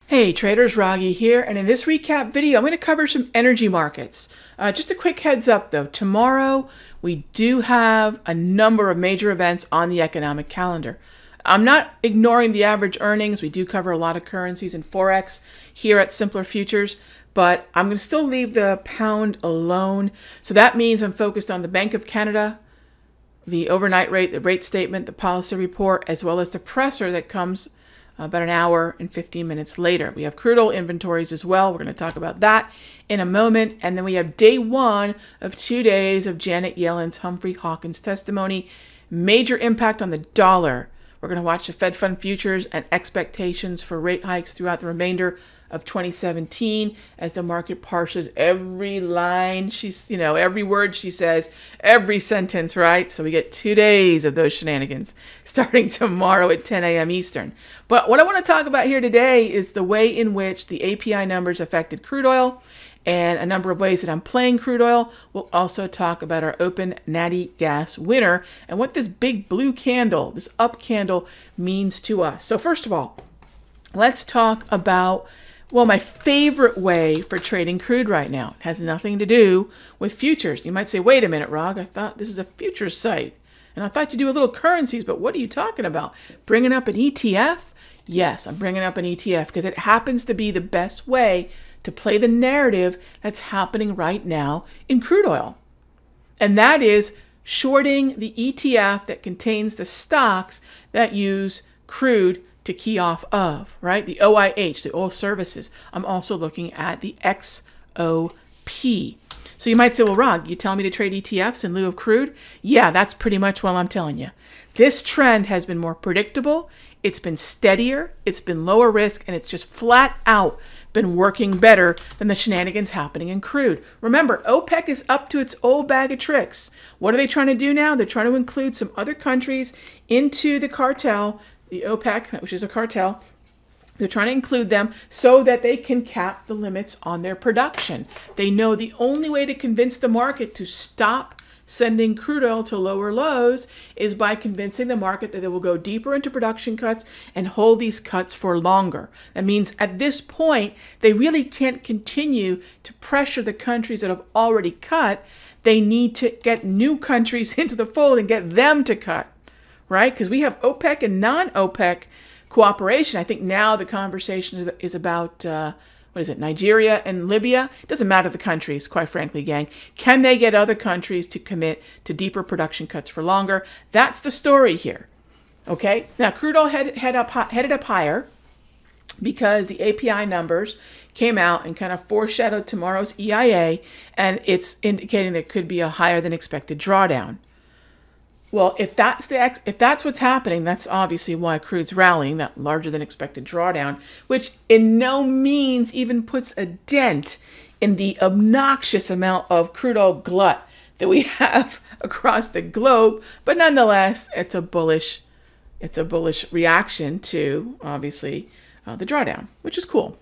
Hey traders, Raghee here, and in this recap video I'm going to cover some energy markets. Just a quick heads up though, tomorrow we do have a number of major events on the economic calendar. I'm not ignoring the average earnings. We do cover a lot of currencies and Forex here at Simpler Futures, but I'm going to still leave the pound alone. So that means I'm focused on the Bank of Canada, the overnight rate, the rate statement, the policy report, as well as the presser that comes about an hour and 15 minutes later. We have crude oil inventories as well. We're going to talk about that in a moment. And then we have day one of 2 days of Janet Yellen's Humphrey Hawkins testimony. Major impact on the dollar. We're going to watch the Fed Fund futures and expectations for rate hikes throughout the remainder of 2017 as the market parses every line every word she says, every sentence, right? So we get 2 days of those shenanigans starting tomorrow at 10 a.m. Eastern. But what I want to talk about here today is the way in which the API numbers affected crude oil and a number of ways that I'm playing crude oil. We'll also talk about our open natty gas winner and what this big blue candle, this up candle, means to us. So first of all, let's talk about my favorite way for trading crude right now. It has nothing to do with futures. You might say, wait a minute, Rog, I thought this is a futures site. And I thought you do a little currencies, but what are you talking about? Bringing up an ETF? Yes, I'm bringing up an ETF because it happens to be the best way to play the narrative that's happening right now in crude oil. And that is shorting the ETF that contains the stocks that use crude to key off of, right? The OIH, the oil services. I'm also looking at the XOP. So you might say, well, Rog, you tell me to trade ETFs in lieu of crude? Yeah, that's pretty much what I'm telling you. This trend has been more predictable. It's been steadier. It's been lower risk, and it's just flat out been working better than the shenanigans happening in crude. Remember, OPEC is up to its old bag of tricks. What are they trying to do now? They're trying to include some other countries into the cartel, the OPEC, which is a cartel. They're trying to include them so that they can cap the limits on their production. They know the only way to convince the market to stop sending crude oil to lower lows is by convincing the market that they will go deeper into production cuts and hold these cuts for longer. That means at this point, they really can't continue to pressure the countries that have already cut. They need to get new countries into the fold and get them to cut, right? Because we have OPEC and non-OPEC cooperation. I think now the conversation is about Nigeria and Libya. It doesn't matter the countries, quite frankly, gang. Can they get other countries to commit to deeper production cuts for longer? That's the story here. Okay. Now, crude oil headed up higher because the API numbers came out and kind of foreshadowed tomorrow's EIA, and it's indicating there could be a higher than expected drawdown. Well, if that's what's happening, that's obviously why crude's rallying, that larger than expected drawdown, which in no means even puts a dent in the obnoxious amount of crude oil glut that we have across the globe. But nonetheless, it's a bullish reaction to obviously the drawdown, which is cool.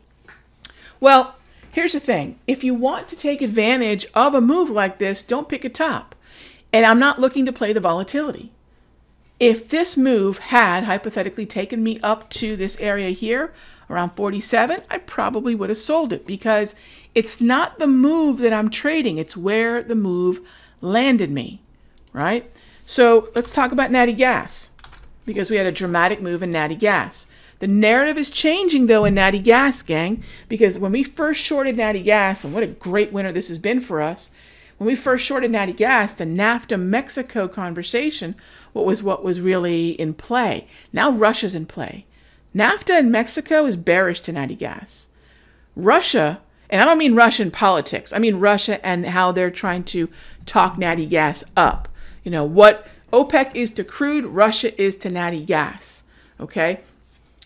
Well, here's the thing: if you want to take advantage of a move like this, don't pick a top. And I'm not looking to play the volatility. If this move had hypothetically taken me up to this area here, around 47, I probably would have sold it because it's not the move that I'm trading. It's where the move landed me, right? So let's talk about natty gas because we had a dramatic move in natty gas. The narrative is changing, though, in natty gas, gang, because when we first shorted natty gas, and what a great winter this has been for us, when we first shorted natty gas, the NAFTA Mexico conversation what was really in play. Now Russia's in play. NAFTA and Mexico is bearish to natty gas. Russia, and I don't mean Russian politics, I mean Russia and how they're trying to talk natty gas up. You know, what OPEC is to crude, Russia is to natty gas, okay?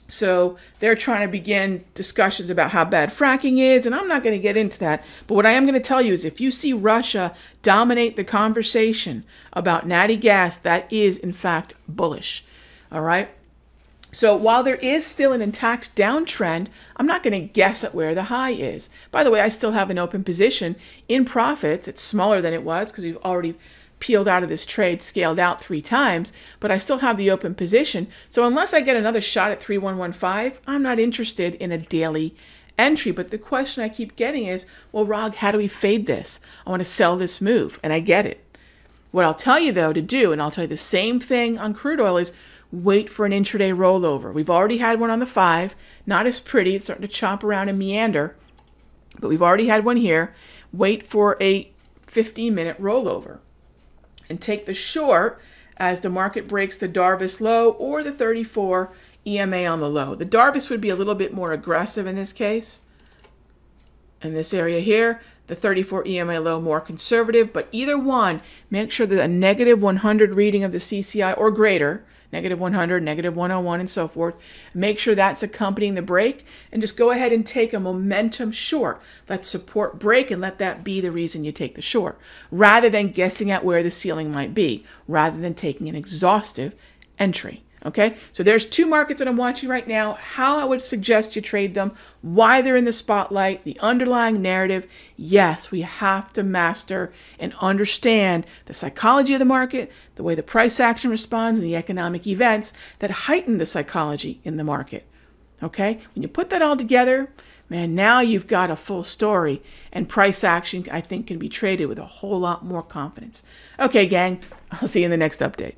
So they're trying to begin discussions about how bad fracking is, and I'm not going to get into that. But what I am going to tell you is if you see Russia dominate the conversation about natty gas, that is, in fact, bullish. All right? So while there is still an intact downtrend, I'm not going to guess at where the high is. By the way, I still have an open position in profits. It's smaller than it was because we've already peeled out of this trade, scaled out 3 times, but I still have the open position. So unless I get another shot at 3115, I'm not interested in a daily entry. But the question I keep getting is, well, Rog, how do we fade this? I want to sell this move, and I get it. What I'll tell you, though, to do, and I'll tell you the same thing on crude oil, is wait for an intraday rollover. We've already had one on the 5. Not as pretty. It's starting to chop around and meander. But we've already had one here. Wait for a 15-minute rollover. And take the short as the market breaks the Darvis low or the 34 EMA on the low. The Darvis would be a little bit more aggressive in this case. In this area here, the 34 EMA low more conservative, but either one, make sure that a negative 100 reading of the CCI or greater, negative 100, negative 101, and so forth, make sure that's accompanying the break, and just go ahead and take a momentum short. Let support break and let that be the reason you take the short, rather than guessing at where the ceiling might be, rather than taking an exhaustive entry. Okay, so there's 2 markets that I'm watching right now, how I would suggest you trade them, why they're in the spotlight, the underlying narrative. Yes, we have to master and understand the psychology of the market, the way the price action responds, and the economic events that heighten the psychology in the market. Okay, when you put that all together, man, now you've got a full story, and price action, I think, can be traded with a whole lot more confidence. Okay, gang, I'll see you in the next update.